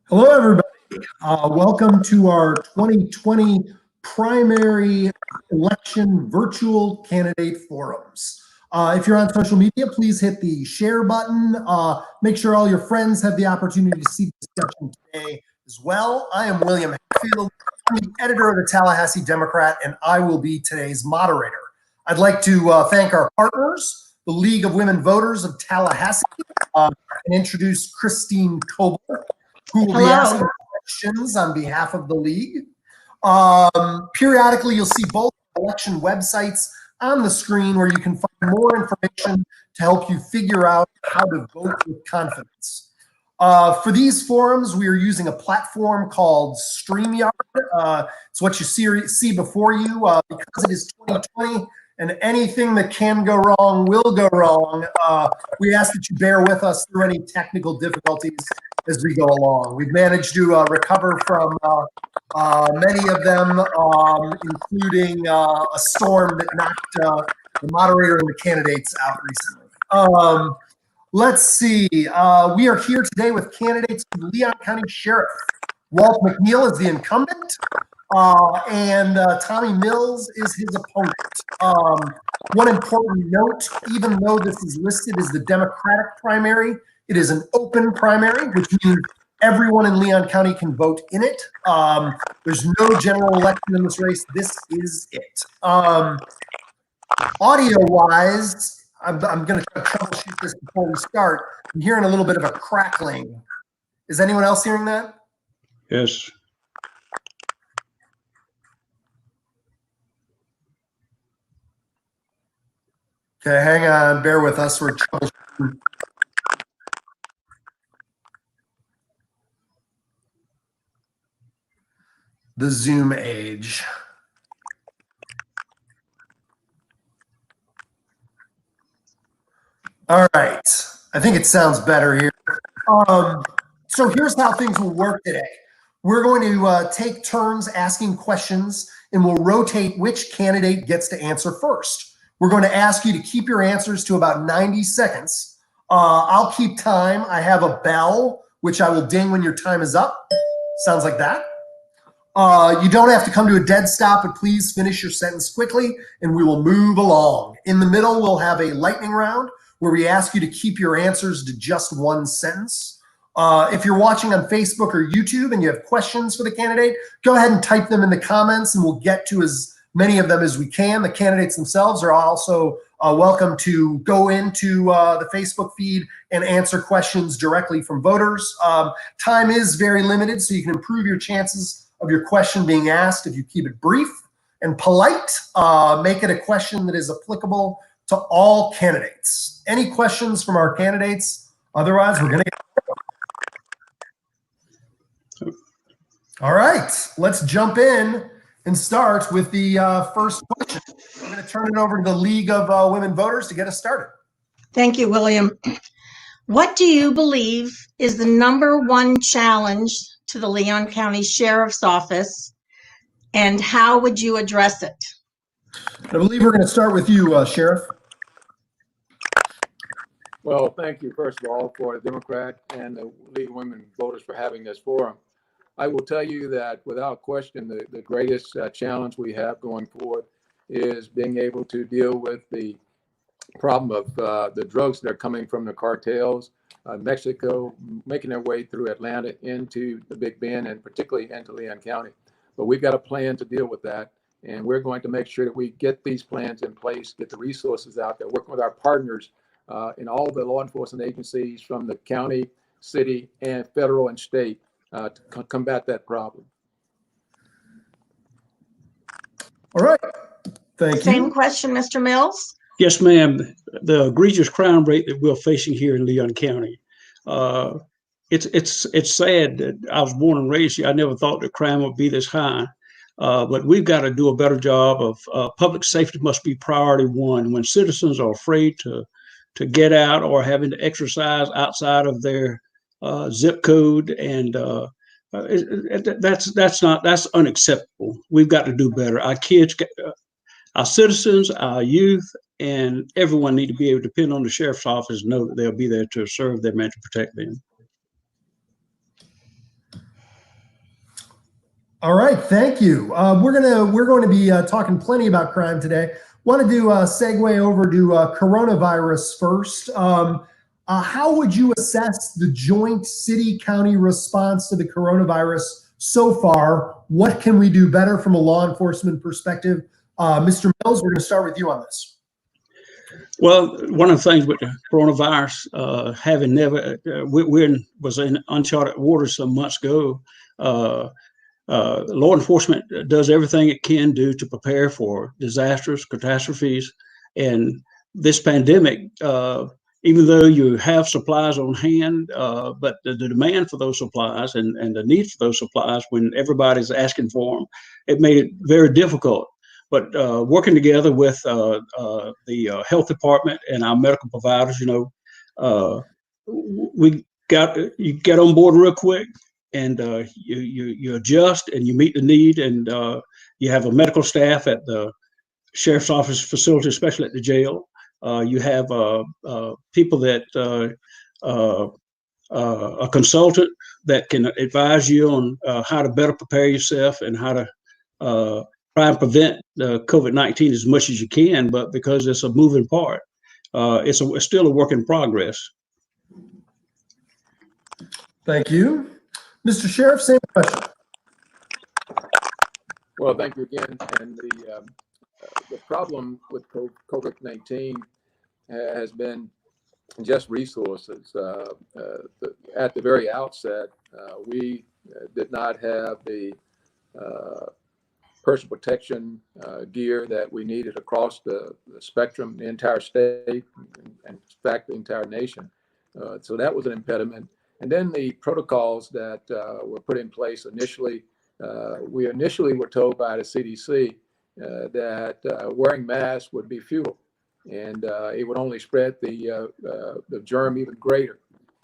Hello, everybody. Welcome to our 2020 primary election virtual candidate forums. If you're on social media, please hit the share button. Make sure all your friends have the opportunity to see the discussion today as well. I am William Hatfield. I'm the editor of the Tallahassee Democrat, and I will be today's moderator. I'd like to thank our partners, the League of Women Voters of Tallahassee, and introduce Christine Coble, who will be asking questions on behalf of the League. Periodically, you'll see both election websites on the screen where you can find more information to help you figure out how to vote with confidence. For these forums, we are using a platform called StreamYard. It's what you see before you. Because it is 2020 and anything that can go wrong will go wrong, we ask that you bear with us through any technical difficulties as we go along. We've managed to recover from many of them, including a storm that knocked the moderator and the candidates out recently. Let's see. We are here today with candidates for the Leon County Sheriff. Walt McNeil is the incumbent, and Tommy Mills is his opponent. One important note, even though this is listed as the Democratic primary, it is an open primary, which means everyone in Leon County can vote in it. There's no general election in this race. This is it. Audio-wise, I'm going to troubleshoot this before we start. I'm hearing a little bit of a crackling. Is anyone else hearing that? Yes. Okay, hang on. Bear with us. We're troubleshooting. The Zoom age. All right, I think it sounds better here. So here's how things will work today. We're going to take turns asking questions, and we'll rotate which candidate gets to answer first. We're going to ask you to keep your answers to about 90 seconds. I'll keep time. I have a bell, which I will ding when your time is up. Sounds like that. You don't have to come to a dead stop, but please finish your sentence quickly, and we will move along. In the middle, we'll have a lightning round where we ask you to keep your answers to just one sentence. If you're watching on Facebook or YouTube and you have questions for the candidate, go ahead and type them in the comments, and we'll get to as many of them as we can. The candidates themselves are also welcome to go into the Facebook feed and answer questions directly from voters. Time is very limited, so you can improve your chances of your question being asked if you keep it brief and polite. Make it a question that is applicable to all candidates. Any questions from our candidates? Otherwise, we're going to get. All right, let's jump in and start with the first question. I'm going to turn it over to the League of Women Voters to get us started. Thank you, William. What do you believe is the #1 challenge to the Leon County Sheriff's Office, and how would you address it? I believe we're going to start with you, Sheriff. Well, thank you, first of all, for the Democrat and the League of Women Voters for having this forum. I will tell you that without question, the greatest challenge we have going forward is being able to deal with the problem of the drugs that are coming from the cartels, Mexico, making their way through Atlanta into the Big Bend and particularly into Leon County. But we've got a plan to deal with that. And we're going to make sure that we get these plans in place, get the resources out there, working with our partners in all the law enforcement agencies from the county, city, and federal and state to combat that problem. All right. Thank you. Same question, Mr. Mills? Yes, ma'am. The egregious crime rate that we're facing here in Leon County, it's sad that I was born and raised here. I never thought that crime would be this high. But we've got to do a better job of public safety must be priority one. When citizens are afraid to get out or having to exercise outside of their zip code, and that's unacceptable. We've got to do better. Our kids, our citizens, our youth, and everyone need to be able to depend on the sheriff's office, and know that they'll be there to serve them and to protect them. All right, thank you. We're going to be talking plenty about crime today. Wanted to segue over to coronavirus first. How would you assess the joint city-county response to the coronavirus so far? What can we do better from a law enforcement perspective? Mr. Mills, we're going to start with you on this. Well, one of the things with the coronavirus, having never, was in uncharted waters some months ago. Law enforcement does everything it can do to prepare for disasters, catastrophes, and this pandemic. Even though you have supplies on hand, but the demand for those supplies and the need for those supplies, when everybody's asking for them, it made it very difficult. But working together with the health department and our medical providers, you get on board real quick, and you adjust and you meet the need, and you have a medical staff at the sheriff's office facility, especially at the jail. You have people that a consultant that can advise you on how to better prepare yourself and how to try and prevent COVID-19 as much as you can. But because it's a moving part, it's still a work in progress. Thank you. Mr. Sheriff, same question. Well, thank you again. And the problem with COVID-19 has been just resources. At the very outset, we did not have the personal protection gear that we needed across the spectrum, the entire state, and in fact, the entire nation. So that was an impediment. And then the protocols that were put in place initially, we initially were told by the CDC that wearing masks would be futile, and it would only spread the germ even greater.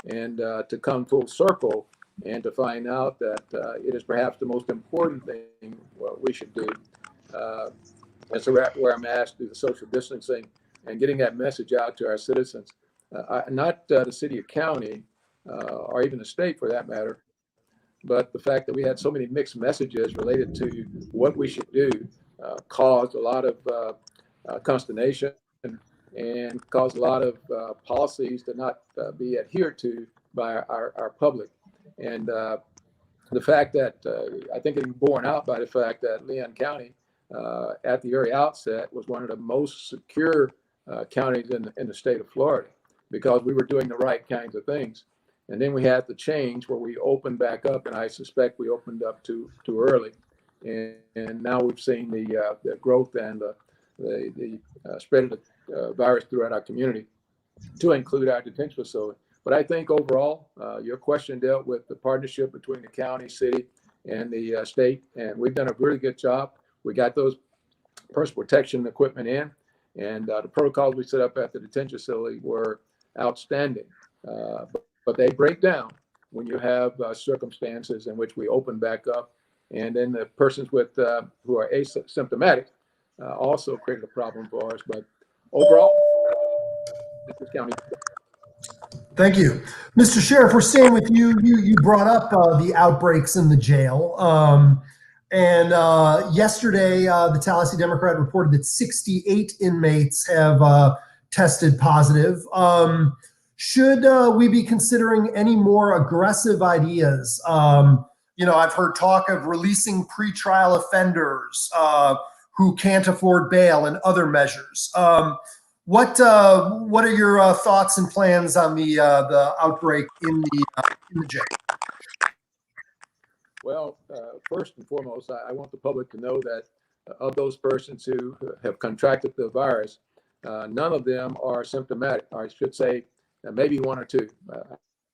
And to come full circle and to find out that it is perhaps the most important thing what we should do is to wear a mask, do the social distancing, and getting that message out to our citizens, not the city or county, or even the state for that matter, but the fact that we had so many mixed messages related to what we should do caused a lot of consternation and caused a lot of policies to not be adhered to by our public. And the fact that I think it's borne out by the fact that Leon County at the very outset was one of the most secure counties in the state of Florida, because we were doing the right kinds of things. And then we had the change where we opened back up, and I suspect we opened up too early. And now we've seen the growth and the spread of the virus throughout our community, to include our detention facility. But I think overall, your question dealt with the partnership between the county, city, and the state, and we've done a really good job. We got those personal protection equipment in, and the protocols we set up at the detention facility were outstanding. But they break down when you have circumstances in which we open back up, and then the persons with who are asymptomatic also created a problem for us. But overall, this county. Thank you. Mr. Sheriff, we're staying with you. You brought up the outbreaks in the jail. And yesterday, the Tallahassee Democrat reported that 68 inmates have tested positive. Should we be considering any more aggressive ideas? I've heard talk of releasing pretrial offenders who can't afford bail and other measures. What are your thoughts and plans on the outbreak in the jail? Well, first and foremost, I want the public to know that of those persons who have contracted the virus, none of them are symptomatic. Or I should say, maybe one or two.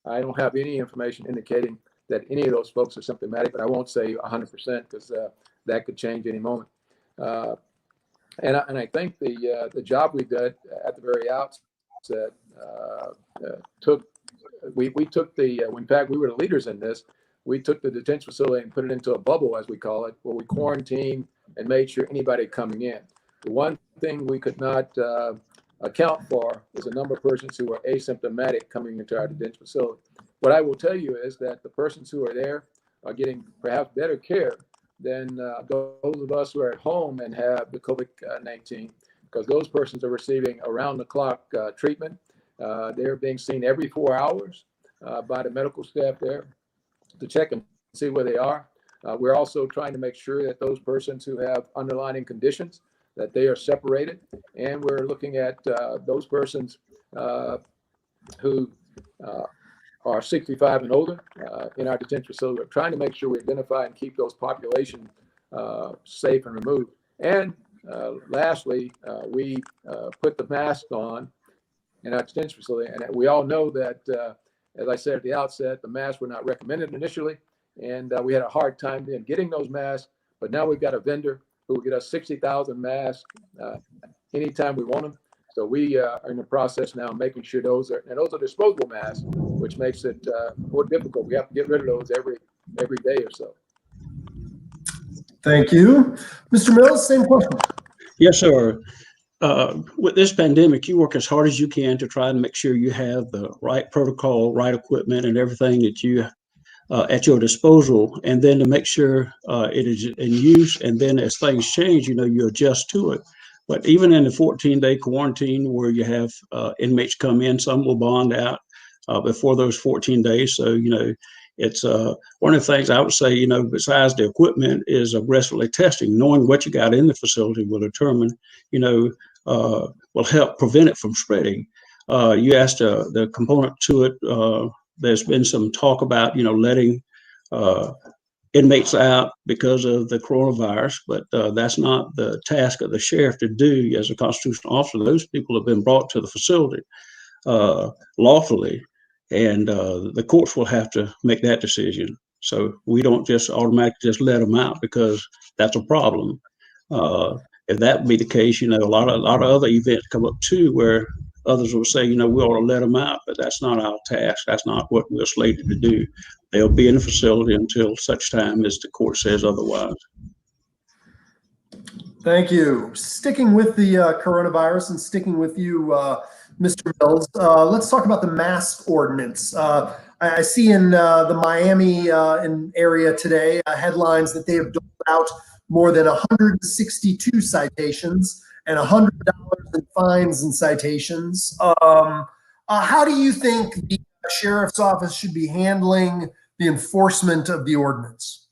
I don't have any information indicating that any of those folks are symptomatic, but I won't say 100% because that could change any moment. And I think the job we did at the very outset in fact, we were the leaders in this. We took the detention facility and put it into a bubble, as we call it, where we quarantined and made sure anybody coming in. The one thing we could not account for is the number of persons who were asymptomatic coming into our detention facility. What I will tell you is that the persons who are there are getting perhaps better care than those of us who are at home and have the COVID-19, because those persons are receiving around-the-clock treatment. They're being seen every 4 hours by the medical staff there to check and see where they are. We're also trying to make sure that those persons who have underlying conditions, that they are separated. And we're looking at those persons who are 65 and older in our detention facility. We're trying to make sure we identify and keep those populations safe and removed. And lastly, we put the mask on in our detention facility. And we all know that, as I said at the outset, the masks were not recommended initially. And we had a hard time in getting those masks. But now we've got a vendor who will get us 60,000 masks anytime we want them. So we are in the process now of making sure those are disposable masks, which makes it more difficult. We have to get rid of those every day or so. Thank you. Mr. Mills, same question. Yes, sir. With this pandemic, you work as hard as you can to try and make sure you have the right protocol, right equipment, and everything that you at your disposal, and then to make sure it is in use. And then as things change, you adjust to it. But even in the 14-day quarantine where you have inmates come in, some will bond out before those 14 days. So, it's one of the things I would say, besides the equipment, is aggressively testing. Knowing what you got in the facility will determine, will help prevent it from spreading. You asked the component to it. There's been some talk about, letting inmates out because of the coronavirus, but that's not the task of the sheriff to do as a constitutional officer. Those people have been brought to the facility lawfully, and the courts will have to make that decision. So we don't just automatically just let them out because that's a problem. If that be the case, a lot of other events come up too where others will say, we ought to let them out, but that's not our task. That's not what we're slated to do. They'll be in the facility until such time as the court says otherwise. Thank you. Sticking with the coronavirus and sticking with you, Mr. Mills, let's talk about the mask ordinance. I see in the Miami area today headlines that they have doled out more than 162 citations and $100 in fines and citations. How do you think the sheriff's office should be handling the enforcement of the ordinance?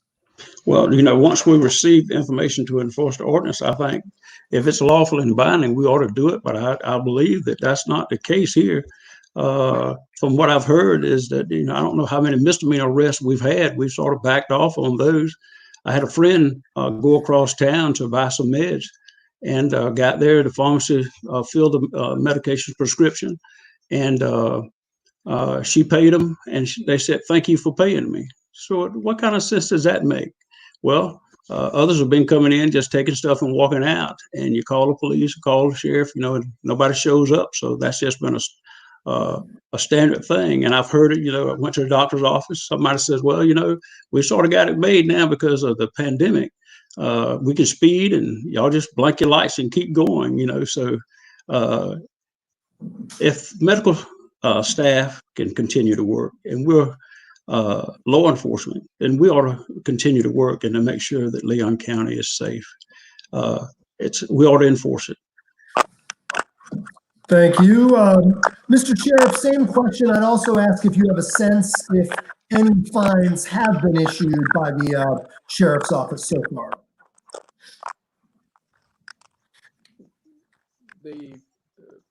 Well, once we receive information to enforce the ordinance, I think if it's lawful and binding, we ought to do it. But I believe that that's not the case here. From what I've heard is that, I don't know how many misdemeanor arrests we've had. We've sort of backed off on those. I had a friend go across town to buy some meds and got there. The pharmacy filled the medication prescription, and she paid them, and they said, "Thank you for paying me." So what kind of sense does that make? Well, others have been coming in, just taking stuff and walking out, and you call the police, call the sheriff, and nobody shows up. So that's just been a standard thing. And I've heard it, I went to the doctor's office. Somebody says, well, we sort of got it made now because of the pandemic. We can speed and y'all just blank your lights and keep going, So if medical staff can continue to work and we're law enforcement, then we ought to continue to work and to make sure that Leon County is safe. We ought to enforce it. Thank you. Mr. Sheriff, same question. I'd also ask if you have a sense if any fines have been issued by the sheriff's office so far. The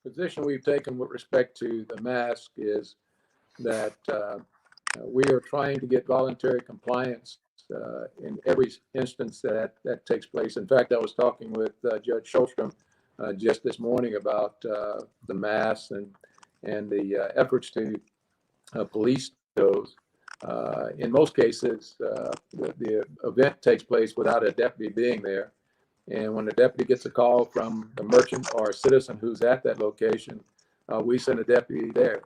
position we've taken with respect to the mask is that we are trying to get voluntary compliance in every instance that takes place. In fact, I was talking with Judge Shulstrom just this morning about the masks and the efforts to police those. In most cases, the event takes place without a deputy being there. And when the deputy gets a call from a merchant or a citizen who's at that location, we send a deputy there.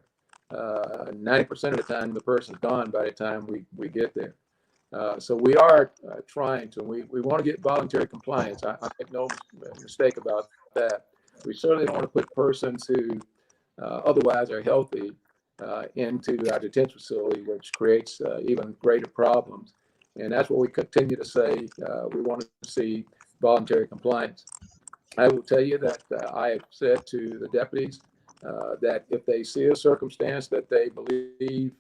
90% of the time, the person's gone by the time we get there. So we are trying to, we want to get voluntary compliance. I make no mistake about that. We certainly don't want to put persons who otherwise are healthy into our detention facility, which creates even greater problems. And that's what we continue to say. We want to see voluntary compliance. I will tell you that I have said to the deputies that if they see a circumstance that they believe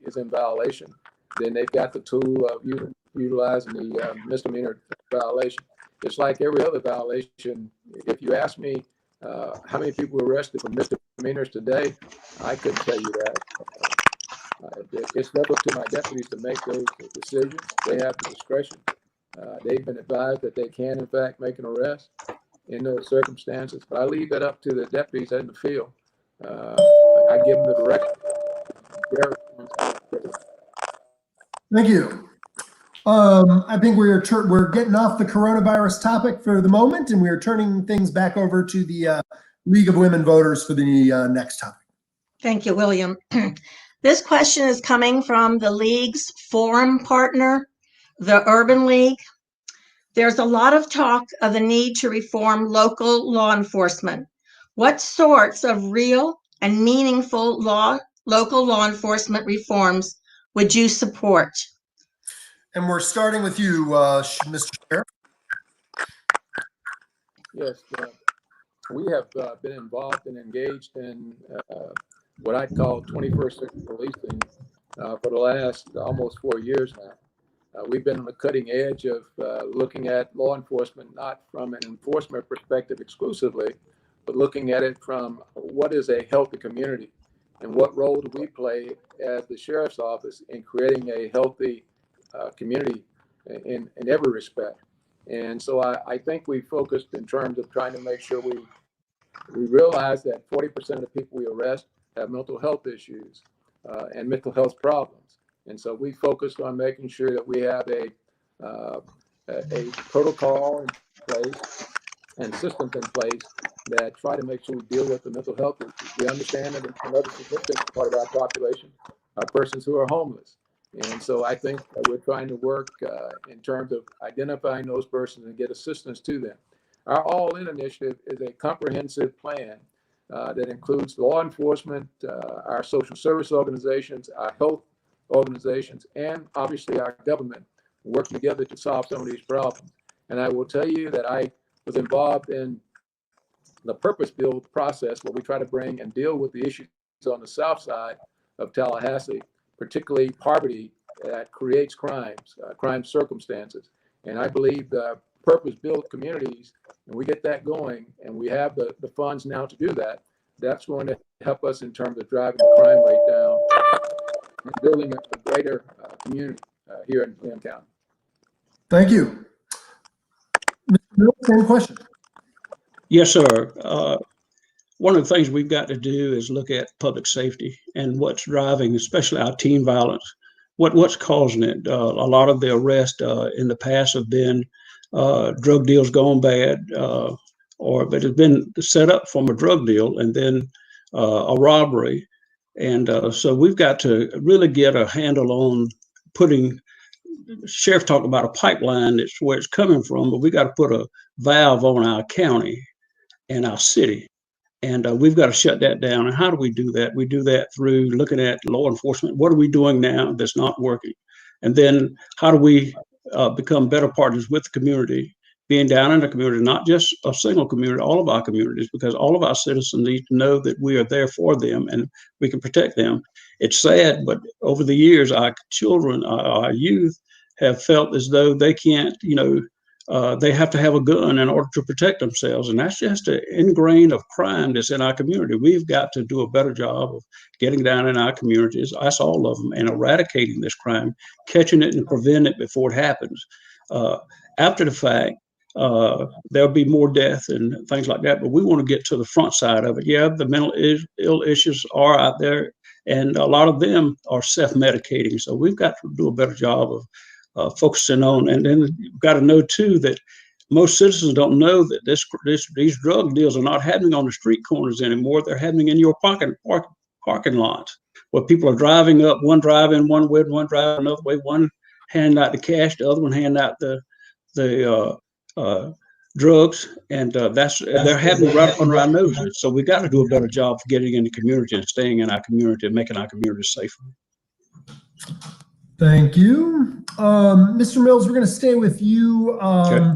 is in violation, then they've got the tool of utilizing the misdemeanor violation. It's like every other violation. If you ask me how many people were arrested for misdemeanors today, I couldn't tell you that. It's left up to my deputies to make those decisions. They have the discretion. They've been advised that they can, in fact, make an arrest in those circumstances. But I leave that up to the deputies in the field. I give them the direction. Thank you. I think we're getting off the coronavirus topic for the moment, and we are turning things back over to the League of Women Voters for the next topic. Thank you, William. This question is coming from the League's forum partner, the Urban League. There's a lot of talk of the need to reform local law enforcement. What sorts of real and meaningful local law enforcement reforms would you support? And we're starting with you, Mr. Sheriff. Yes, we have been involved and engaged in what I call 21st century policing for the last almost 4 years now. We've been on the cutting edge of looking at law enforcement, not from an enforcement perspective exclusively, but looking at it from what is a healthy community and what role do we play as the sheriff's office in creating a healthy community in every respect. And so I think we focused in terms of trying to make sure we realize that 40% of the people we arrest have mental health issues and mental health problems. And so we focused on making sure that we have a protocol in place and systems in place that try to make sure we deal with the mental health issues. We understand that another significant part of our population are persons who are homeless. And so I think that we're trying to work in terms of identifying those persons and get assistance to them. Our All In initiative is a comprehensive plan that includes law enforcement, our social service organizations, our health organizations, and obviously our government working together to solve some of these problems. And I will tell you that I was involved in the purpose-built process where we try to bring and deal with the issues on the south side of Tallahassee, particularly poverty that creates crimes, crime circumstances. And I believe the purpose-built communities, and we get that going, and we have the funds now to do that, that's going to help us in terms of driving the crime rate down and building a greater community here in William County. Thank you. Mr. Mill, same question. Yes, sir. One of the things we've got to do is look at public safety and what's driving, especially our teen violence. What's causing it? A lot of the arrests in the past have been drug deals gone bad, but it's been set up from a drug deal and then a robbery. And so we've got to really get a handle on putting. Sheriff talked about a pipeline. That's where it's coming from, but we got to put a valve on our county and our city. And we've got to shut that down. And how do we do that? We do that through looking at law enforcement. What are we doing now that's not working? And then how do we become better partners with the community, being down in the community, not just a single community, all of our communities, because all of our citizens need to know that we are there for them and we can protect them. It's sad, but over the years, our children, our youth have felt as though they can't, they have to have a gun in order to protect themselves. And that's just an ingrained of crime that's in our community. We've got to do a better job of getting down in our communities, us all of them, and eradicating this crime, catching it and preventing it before it happens. After the fact, there'll be more death and things like that, but we want to get to the front side of it. Yeah, the mental ill issues are out there and a lot of them are self-medicating. So we've got to do a better job of focusing on, and then you've got to know too that most citizens don't know that these drug deals are not happening on the street corners anymore. They're happening in your parking lots, where people are driving up, one driving one way, one driving another way, one hand out the cash, the other one hand out the drugs, and they're happening right under our noses. So we got to do a better job of getting in the community and staying in our community and making our community safer. Thank you. Mr. Mills, we're going to stay with you. Okay.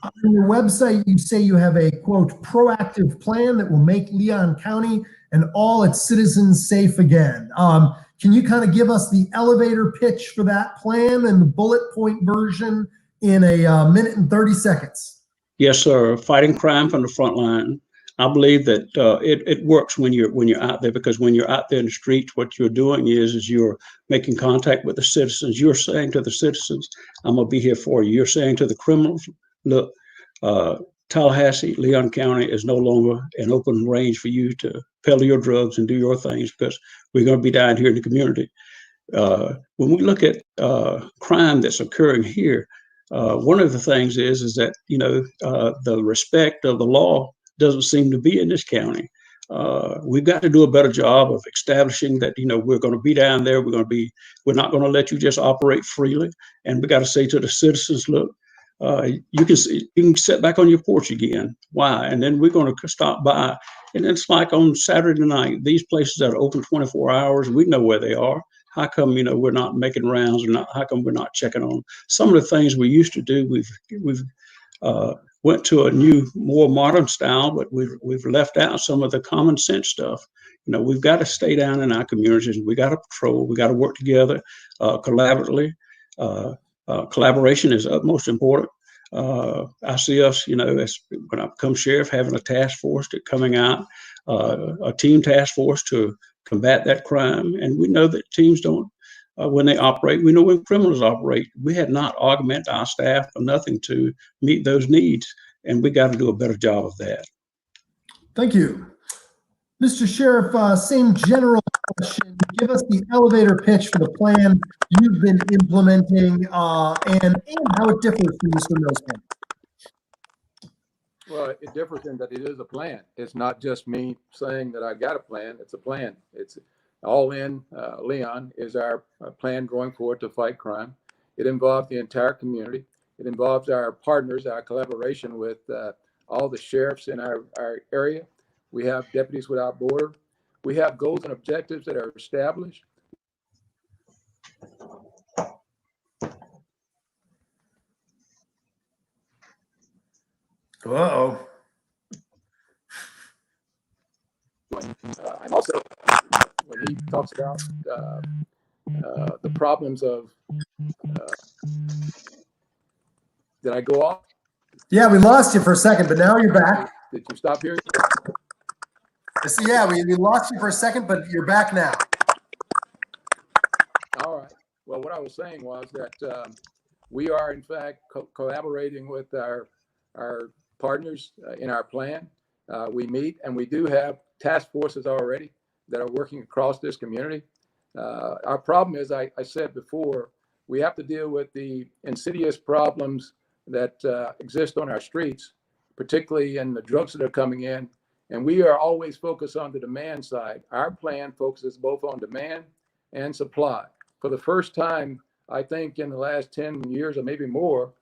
On your website, you say you have a, quote, proactive plan that will make Leon County and all its citizens safe again. Can you kind of give us the elevator pitch for that plan and the bullet point version in a minute and 30 seconds? Yes, sir. Fighting crime from the front line. I believe that it works when you're out there, because when you're out there in the streets, what you're doing is you're making contact with the citizens. You're saying to the citizens, "I'm gonna be here for you." You're saying to the criminals, "Look, Tallahassee, Leon County is no longer an open range for you to peddle your drugs and do your things, because we're going to be down here in the community." When we look at crime that's occurring here, one of the things is that the respect of the law doesn't seem to be in this county. We've got to do a better job of establishing that we're going to be down there. We're not going to let you just operate freely, and we got to say to the citizens, "Look, you can sit back on your porch again." Why? And then we're going to stop by. And it's like on Saturday night, these places that are open 24 hours, we know where they are. How come, we're not making rounds, how come we're not checking on some of the things we used to do? We've went to a new, more modern style, but we've left out some of the common sense stuff. We've got to stay down in our communities. We got to patrol. We got to work together collaboratively. Collaboration is utmost important. I see us, as when I become sheriff, having a task force coming out, a team task force to combat that crime. And we know that teams don't, when they operate, we know when criminals operate. We had not augmented our staff or nothing to meet those needs. And we got to do a better job of that. Thank you. Mr. Sheriff, same general question. Give us the elevator pitch for the plan you've been implementing and how it differs from Mr. Mills' plan. Well, it differs in that it is a plan. It's not just me saying that I got a plan. It's a plan. It's all in. Leon is our plan going forward to fight crime. It involves the entire community. It involves our partners, our collaboration with all the sheriffs in our area. We have Deputies Without Border. We have goals and objectives that are established. Uh-oh. And also, when he talks about the problems of, did I go off? Yeah, we lost you for a second, but now you're back. Did you stop hearing? So yeah, we lost you for a second, but you're back now. All right. Well, what I was saying was that we are, in fact, collaborating with our partners in our plan. We meet, and we do have task forces already that are working across this community. Our problem is, I said before, we have to deal with the insidious problems that exist on our streets, particularly in the drugs that are coming in. And we are always focused on the demand side. Our plan focuses both on demand and supply. For the first time, I think in the last 10 years or maybe more,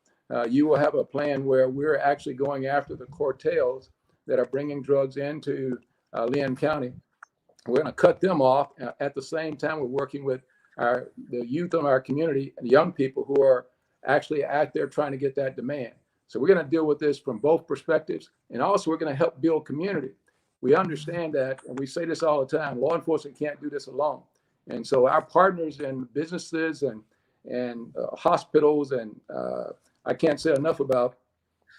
you will have a plan where we're actually going after the cartels that are bringing drugs into Leon County. We're going to cut them off. At the same time, we're working with the youth of our community and young people who are actually out there trying to get that demand. So we're going to deal with this from both perspectives. And also, we're going to help build community. We understand that, and we say this all the time, law enforcement can't do this alone. And so our partners in businesses and hospitals, and I can't say enough about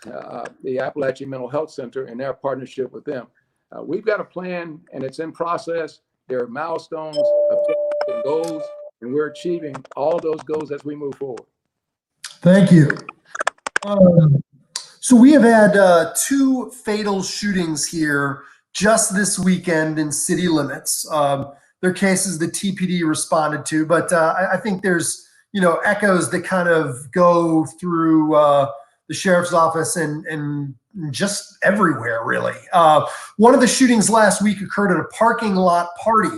the Appalachian Mental Health Center and their partnership with them. We've got a plan, and it's in process. There are milestones, objectives, and goals, and we're achieving all those goals as we move forward. Thank you. So we have had 2 fatal shootings here just this weekend in city limits. They're cases the TPD responded to, but I think there's, you know, echoes that kind of go through the sheriff's office and just everywhere, really. One of the shootings last week occurred at a parking lot party.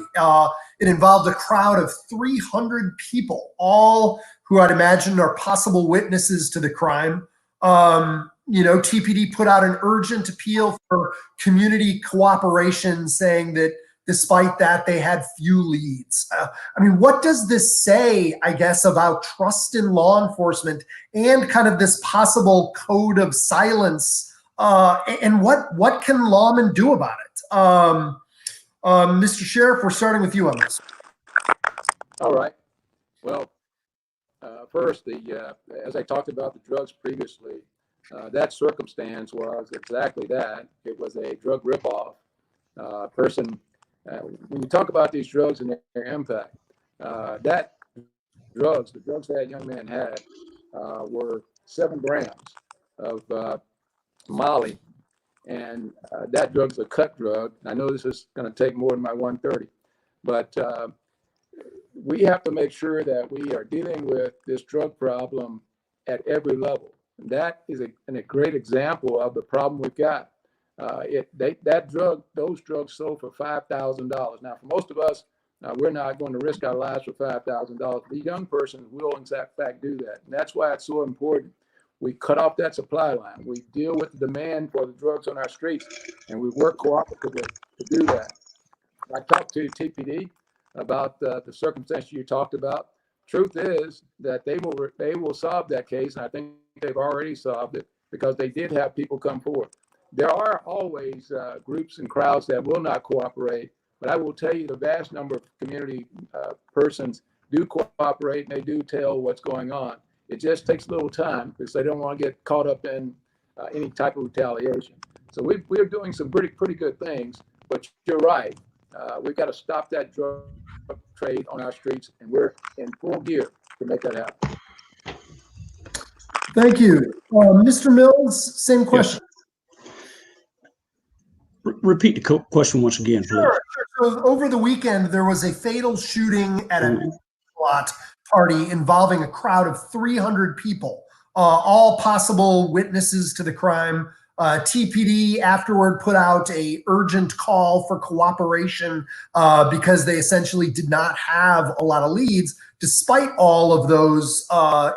It involved a crowd of 300 people, all who I'd imagine are possible witnesses to the crime. You know, TPD put out an urgent appeal for community cooperation, saying that despite that, they had few leads. I mean, what does this say, I guess, about trust in law enforcement and kind of this possible code of silence? And what can lawmen do about it? Mr. Sheriff, we're starting with you on this. All right. Well, first, as I talked about the drugs previously, that circumstance was exactly that. It was a drug ripoff. Person, when you talk about these drugs and their impact, the drugs that young man had were 7 grams of Molly, and that drug's a cut drug. I know this is going to take more than my 130, but we have to make sure that we are dealing with this drug problem at every level. And that is a great example of the problem we've got. Those drugs sold for $5,000. Now, for most of us, we're not going to risk our lives for $5,000. The young person will, in fact, do that. And that's why it's so important. We cut off that supply line. We deal with the demand for the drugs on our streets, and we work cooperatively to do that. I talked to TPD about the circumstance you talked about. Truth is that they will solve that case, and I think they've already solved it because they did have people come forward. There are always groups and crowds that will not cooperate, but I will tell you the vast number of community persons do cooperate and they do tell what's going on. It just takes a little time because they don't want to get caught up in any type of retaliation. So we're doing some pretty good things, but you're right. We've got to stop that drug trade on our streets, and we're in full gear to make that happen. Thank you. Mr. Mills, same question. Yes. Repeat the question once again, please. Sure. So over the weekend, there was a fatal shooting at a lot party involving a crowd of 300 people, all possible witnesses to the crime. TPD afterward put out a urgent call for cooperation because they essentially did not have a lot of leads, despite all of those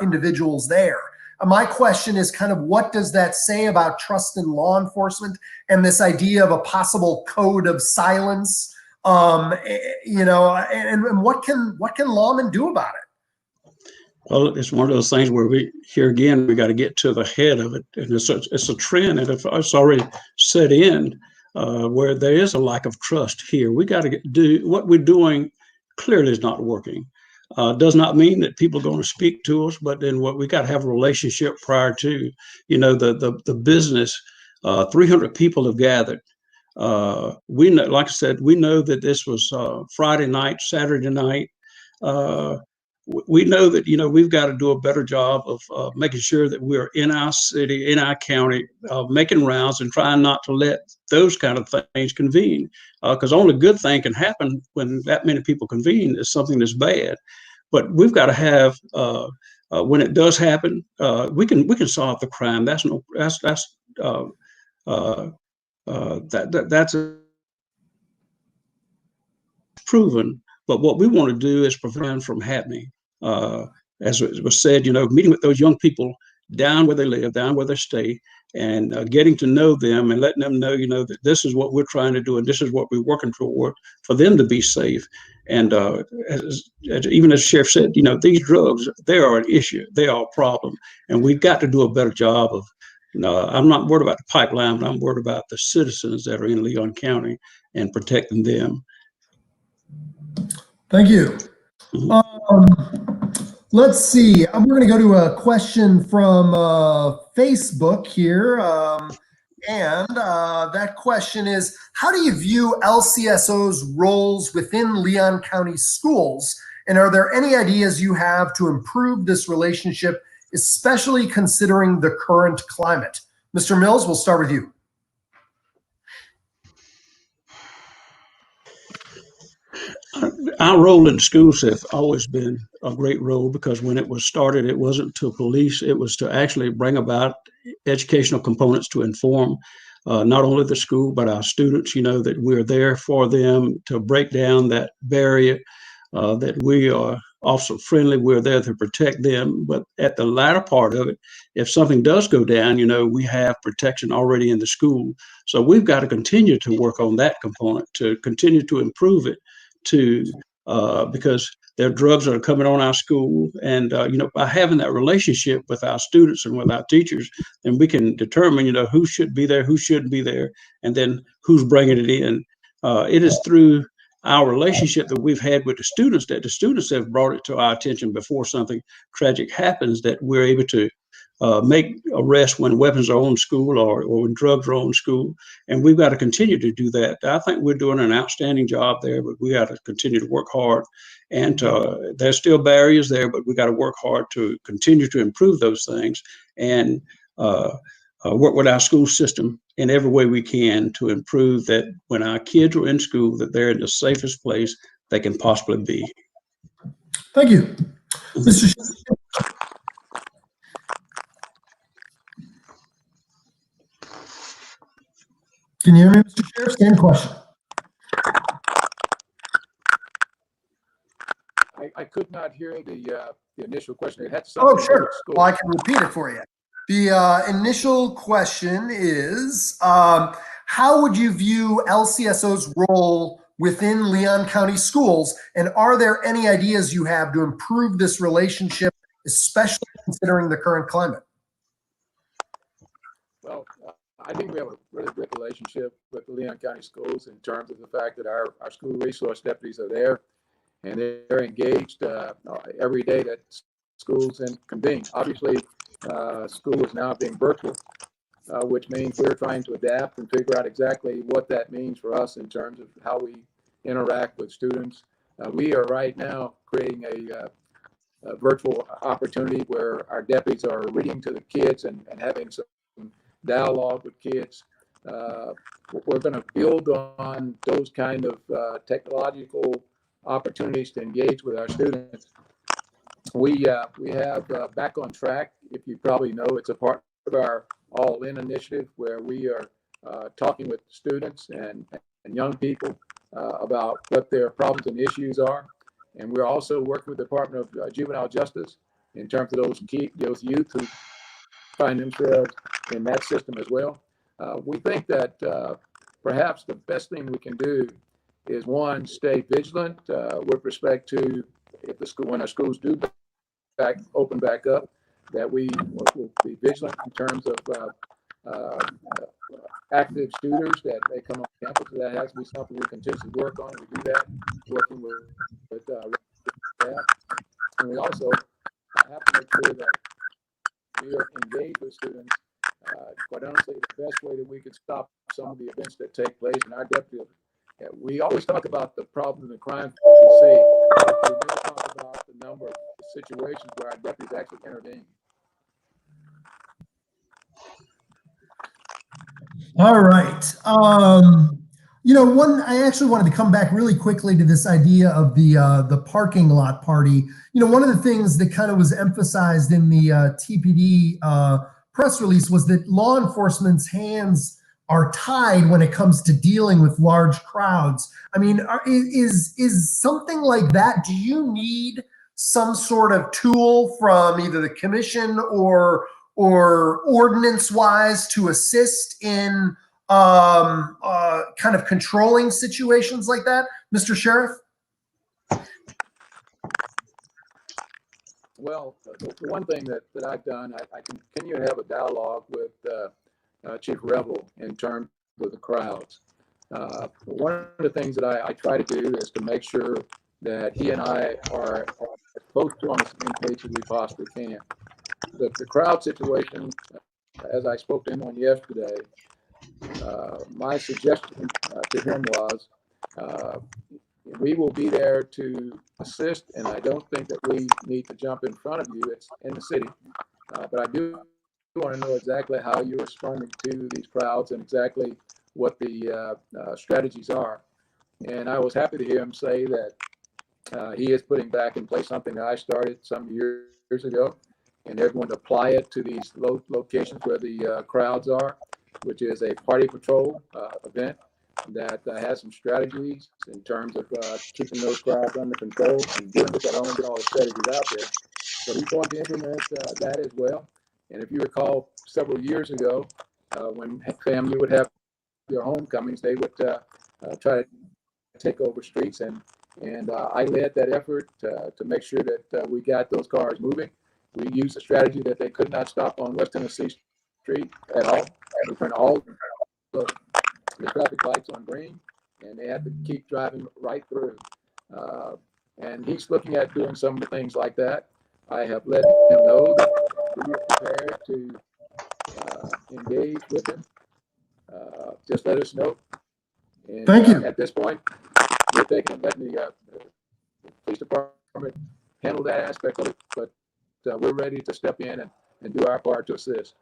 individuals there. My question is kind of what does that say about trust in law enforcement and this idea of a possible code of silence? You know, and what can lawmen do about it? Well, it's one of those things where we got to get to the head of it, and it's a trend, and it's already set in where there is a lack of trust here. We got to do what we're doing. Clearly, is not working. Does not mean that people are going to speak to us, but then what we got to have a relationship prior to, you know, the business. 300 people have gathered. We know, like I said, we know that this was Friday night, Saturday night. We know that, you know, we've got to do a better job of making sure that we're in our city, in our county, making rounds and trying not to let those kind of things convene. Because only good thing can happen when that many people convene is something that's bad. But we've got to have when it does happen, we can solve the crime. That's proven. But what we want to do is prevent from happening. As it was said, you know, meeting with those young people down where they live, down where they stay, and getting to know them and letting them know, you know, that this is what we're trying to do and this is what we're working toward for them to be safe. And even as the sheriff said, you know, these drugs, they are an issue. They are a problem. And we've got to do a better job of, I'm not worried about the pipeline, but I'm worried about the citizens that are in Leon County and protecting them. Thank you. Let's see. We're going to go to a question from Facebook here. And that question is, how do you view LCSO's roles within Leon County schools? And are there any ideas you have to improve this relationship, especially considering the current climate? Mr. Mills, we'll start with you. Our role in the schools have always been a great role, because when it was started, it wasn't to police, it was to actually bring about educational components to inform not only the school, but our students, that we're there for them to break down that barrier, that we are officer friendly, we're there to protect them. But at the latter part of it, if something does go down, we have protection already in the school. So we've got to continue to work on that component, to continue to improve it, because there are drugs that are coming on our school. And, by having that relationship with our students and with our teachers, then we can determine, who should be there, who shouldn't be there, and then who's bringing it in. It is through our relationship that we've had with the students that the students have brought it to our attention before something tragic happens, that we're able to make arrests when weapons are on school, or when drugs are on school. And we've got to continue to do that. I think we're doing an outstanding job there, but we got to continue to work hard. And there's still barriers there, but we got to work hard to continue to improve those things, and work with our school system in every way we can to improve that when our kids are in school, that they're in the safest place they can possibly be. Thank you. Mr. Can you hear me, Mr. Sheriff? Same question. I could not hear the initial question. It had Oh, something to do sure. with school. Well, I can repeat it for you. The initial question is, how would you view LCSO's role within Leon County schools? And are there any ideas you have to improve this relationship, especially considering the current climate? Well, I think we have a really good relationship with the Leon County schools in terms of the fact that our school resource deputies are there, and they're engaged every day that schools convene. Obviously, school is now being virtual, which means we're trying to adapt and figure out exactly what that means for us in terms of how we interact with students. We are right now creating a virtual opportunity where our deputies are reading to the kids and having some dialogue with kids. We're going to build on those kind of technological opportunities to engage with our students. We have Back on Track. If you probably know, it's a part of our All In initiative, where we are talking with students and young people about what their problems and issues are. And we're also working with the Department of Juvenile Justice in terms of those youth who find themselves in that system as well. We think that perhaps the best thing we can do is, one, stay vigilant with respect to when our schools do open back up, that we will be vigilant in terms of active shooters that may come on campus. That has to be something we continuously work on. We do that working with staff, and we also have to make sure that we are engaged with students. Quite honestly, the best way that we could stop some of the events that take place in our deputy, we always talk about the problems and the crimes we see, but we never talk about the number of situations where our deputies actually intervene. All right. I actually wanted to come back really quickly to this idea of the parking lot party. One of the things that kind of was emphasized in the TPD press release was that law enforcement's hands are tied when it comes to dealing with large crowds. I mean, is something like that? Do you need some sort of tool from either the commission or ordinance-wise to assist in kind of controlling situations like that, Mr. Sheriff? Well, the one thing that I've done, I continue to have a dialogue with Chief Revel in terms of the crowds. One of the things that I try to do is to make sure that he and I are both on the same page as we possibly can. The crowd situation, as I spoke to him on yesterday, my suggestion to him was, we will be there to assist, and I don't think that we need to jump in front of you. It's in the city, but I do want to know exactly how you're responding to these crowds and exactly what the strategies are. And I was happy to hear him say that he is putting back in place something that I started some years ago, and they're going to apply it to these locations where the crowds are, which is a party patrol event that has some strategies in terms of keeping those crowds under control and doing this at home, get all the strategies out there. So he's going to implement that as well. And if you recall, several years ago, when family would have their homecomings, they would try to take over streets, and I led that effort to make sure that we got those cars moving. We used a strategy that they could not stop on West Tennessee Street at all. We turned all the traffic lights on green, and they had to keep driving right through. And he's looking at doing some of the things like that. I have let him know that we are prepared to engage with him. Just let us know. And, Thank you. At this point, we're letting the police department handle that aspect of it, but we're ready to step in and do our part to assist.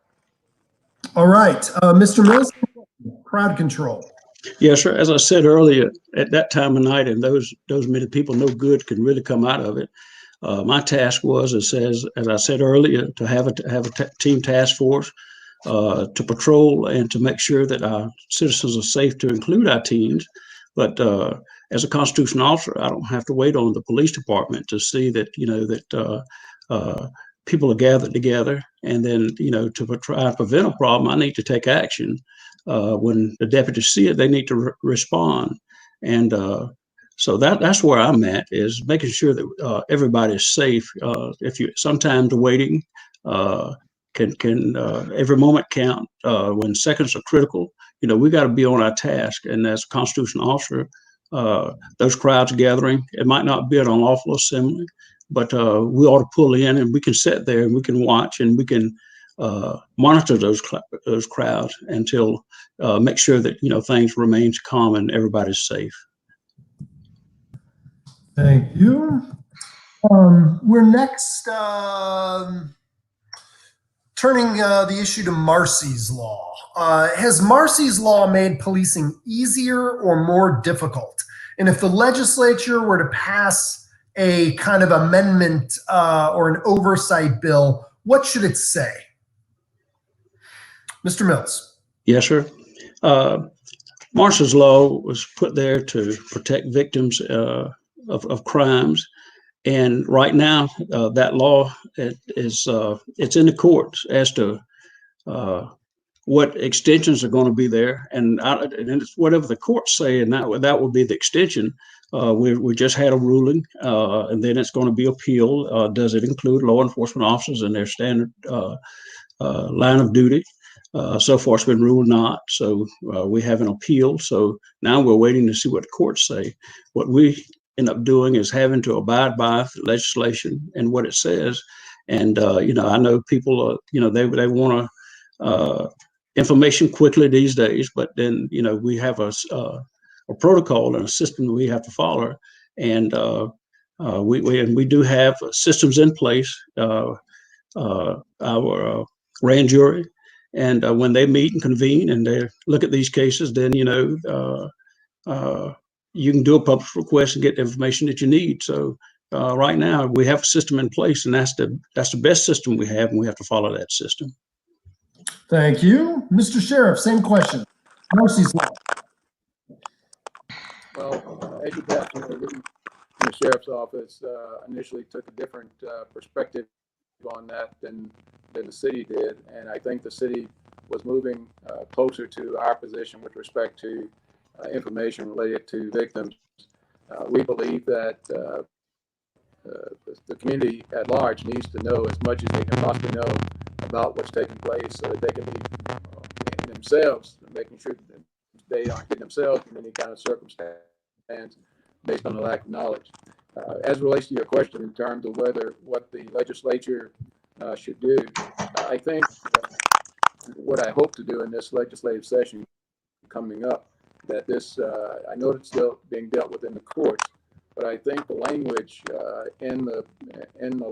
All right, Mr. Mills, crowd control. Yes, sir. As I said earlier, at that time of night and those many people, no good can really come out of it. My task was, as I said earlier, to have a team task force to patrol and to make sure that our citizens are safe, to include our teens. But as a constitutional officer, I don't have to wait on the police department to see that, people are gathered together, and then, to try to prevent a problem, I need to take action. When the deputies see it, they need to respond. And so that's where I'm at, is making sure that everybody is safe. If you sometimes waiting can every moment count when seconds are critical. We got to be on our task. And as a constitutional officer, those crowds gathering, it might not be an unlawful assembly, but we ought to pull in, and we can sit there and we can watch, and we can monitor those crowds until make sure that things remain calm and everybody's safe. Thank you. We're next turning the issue to Marcy's Law. Has Marcy's Law made policing easier or more difficult? And if the legislature were to pass a kind of amendment or an oversight bill, what should it say? Mr. Mills. Yes, sir. Marcy's Law was put there to protect victims of crimes. And right now, that law it's in the courts as to what extensions are going to be there, and it's whatever the courts say, and that will be the extension. We just had a ruling, and then it's going to be appealed. Does it include law enforcement officers in their standard line of duty? So far, it's been ruled not. So we have an appeal. So now we're waiting to see what the courts say. What we end up doing is having to abide by the legislation and what it says. And I know people, they want information quickly these days, but then we have a protocol and a system we have to follow, and we do have systems in place. Our grand jury, and when they meet and convene and they look at these cases, then you can do a public request and get the information that you need. So right now we have a system in place, and that's the best system we have, and we have to follow that system. Thank you. Mr. Sheriff, same question. Marcy's Law. Well, as you passed, the sheriff's office initially took a different perspective on that than the city did, and I think the city was moving closer to our position with respect to information related to victims. We believe that the community at large needs to know as much as they can possibly know about what's taking place, so that they can be themselves, making sure that they aren't getting themselves in any kind of circumstance based on a lack of knowledge. As it relates to your question in terms of what the legislature should do, I think what I hope to do in this legislative session coming up, that this, I know it's still being dealt with in the courts, but I think the language in the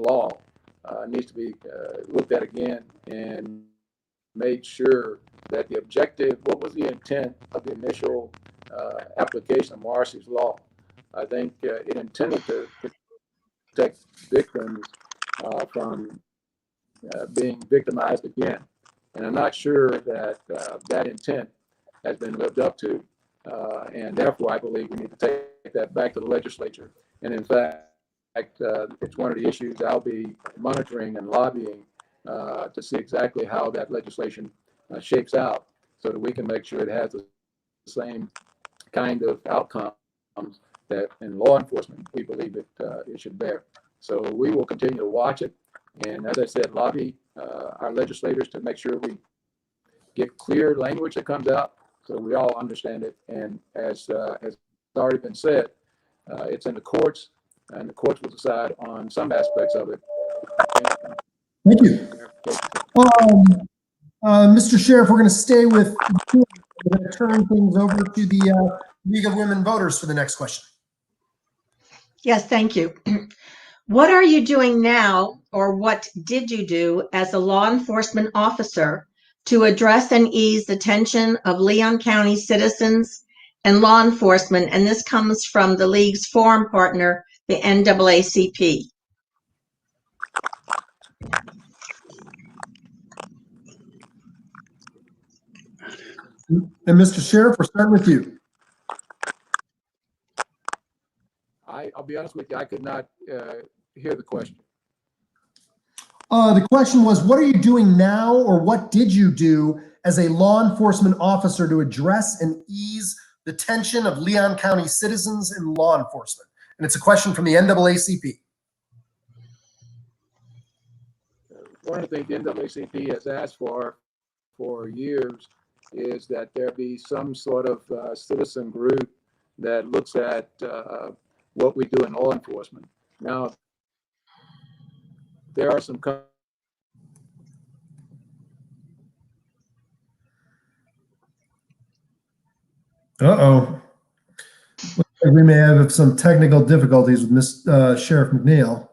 law needs to be looked at again and made sure that the objective, what was the intent of the initial application of Marcy's law. I think it intended to protect victims from being victimized again. And I'm not sure that that intent has been lived up to. And therefore, I believe we need to take that back to the legislature. And in fact, it's one of the issues I'll be monitoring and lobbying to see exactly how that legislation shakes out so that we can make sure it has the same kind of outcomes that in law enforcement we believe it should bear. So we will continue to watch it. And as I said, lobby our legislators to make sure we get clear language that comes out so we all understand it. And as has already been said, it's in the courts, and the courts will decide on some aspects of it. Thank you. Mr. Sheriff, we're going to stay with you. We're going to turn things over to the League of Women Voters for the next question. Yes, thank you. What are you doing now, or what did you do as a law enforcement officer to address and ease the tension of Leon County citizens and law enforcement? And this comes from the League's forum partner, the NAACP. And Mr. Sheriff, we're starting with you. I'll be honest with you, I could not hear the question. The question was, what are you doing now, or what did you do as a law enforcement officer to address and ease the tension of Leon County citizens and law enforcement? And it's a question from the NAACP. One of the things the NAACP has asked for years is that there be some sort of citizen group that looks at what we do in law enforcement. Now, there are some Uh-oh. We may have some technical difficulties with Sheriff McNeil.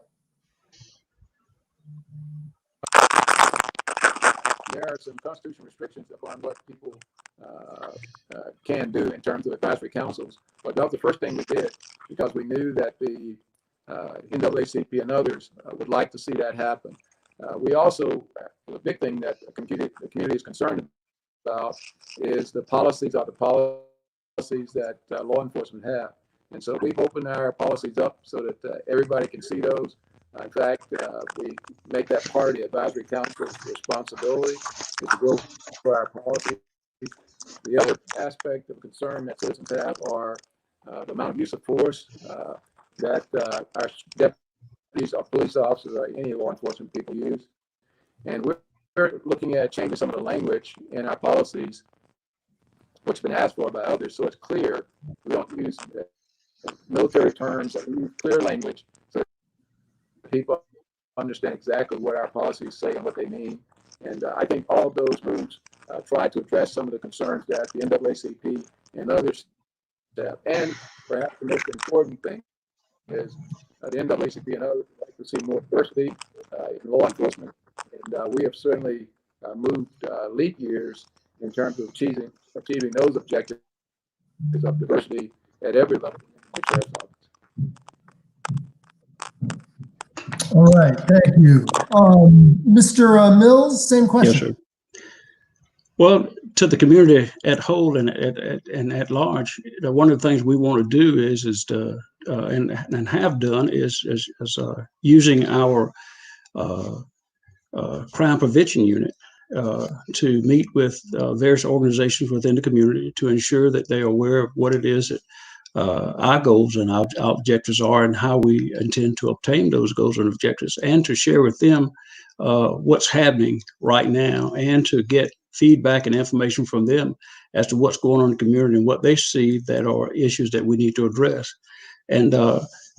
there are some constitutional restrictions upon what people can do in terms of advisory councils. But that was the first thing we did, because we knew that the NAACP and others would like to see that happen. We also, the big thing that the community is concerned about is the policies that law enforcement have. And so we've opened our policies up so that everybody can see those. In fact, we make that part of the advisory council's responsibility to go for our policy. The other aspect of concern that citizens have are the amount of use of force that our deputies, our police officers, or any law enforcement people use. And we're looking at changing some of the language in our policies, which has been asked for by others, so it's clear. We don't use military terms, we use clear language so that people understand exactly what our policies say and what they mean. And I think all of those moves try to address some of the concerns that the NAACP and others have. And perhaps the most important thing is the NAACP and others would like to see more diversity in law enforcement. And we have certainly moved leap years in terms of achieving those objectives of diversity at every level in the sheriff's office. All right, thank you. Mr. Mills, same question. Yes, sir. Well, to the community at whole and at large, one of the things we want to do is to and have done is using our crime prevention unit to meet with various organizations within the community to ensure that they are aware of what it is that our goals and our objectives are, and how we intend to obtain those goals and objectives, and to share with them what's happening right now, and to get feedback and information from them as to what's going on in the community and what they see that are issues that we need to address. And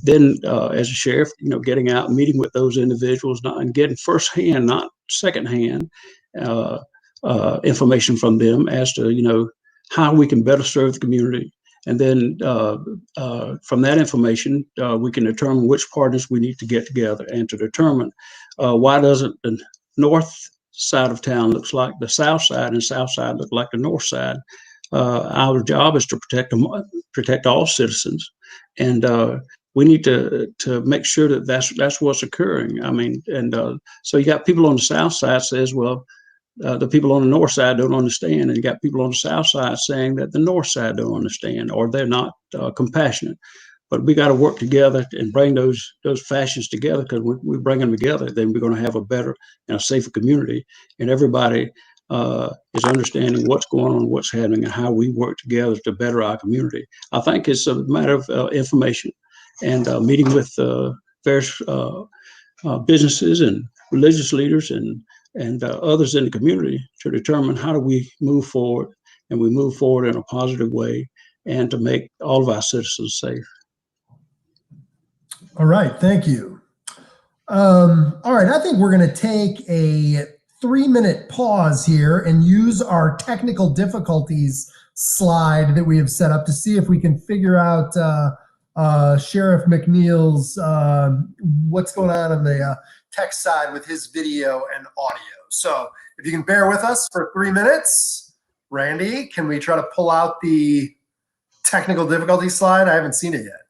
then as a sheriff, getting out and meeting with those individuals and getting firsthand, not secondhand, information from them as to, how we can better serve the community. And then from that information, we can determine which partners we need to get together, and to determine why doesn't the north side of town looks like the south side, and south side look like the north side. our job is to protect all citizens, and we need to make sure that that's what's occurring. I mean, and so you got people on the south side says, well, the people on the north side don't understand, and you got people on the south side saying that the north side don't understand, or they're not compassionate. But we got to work together and bring those factions together, because we bring them together, then we're going to have a better and a safer community, and everybody is understanding what's going on, what's happening, and how we work together to better our community. I think it's a matter of information and meeting with various businesses and religious leaders and others in the community to determine how do we move forward, and we move forward in a positive way, and to make all of our citizens safe. All right, thank you. All right, I think we're going to take a 3-minute pause here and use our technical difficulties slide that we have set up to see if we can figure out Sheriff McNeil's what's going on the tech side with his video and audio. So if you can bear with us for 3 minutes, Randy, can we try to pull out the technical difficulty slide? I haven't seen it yet.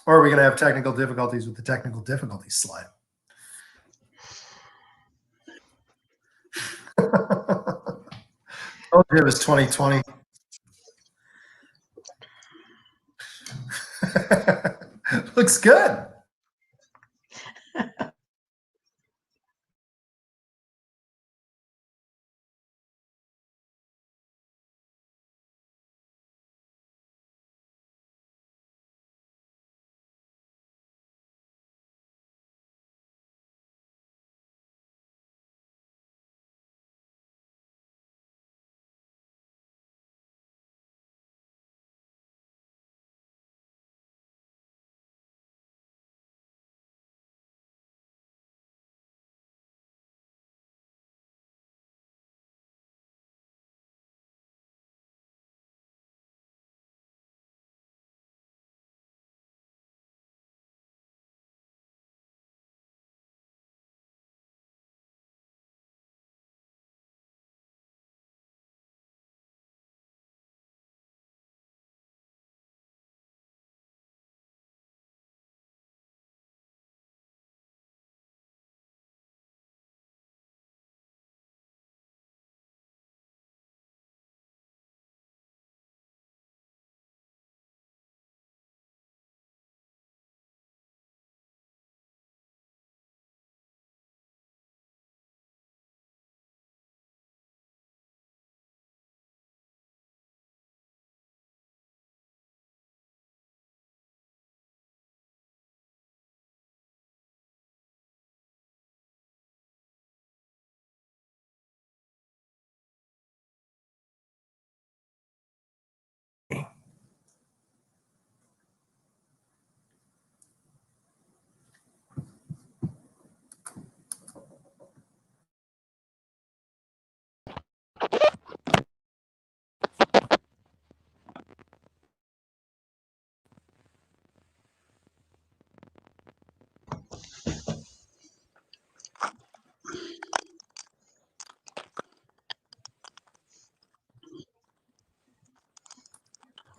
Or are we going to have technical difficulties with the technical difficulties slide? Oh, it was 2020. Looks good.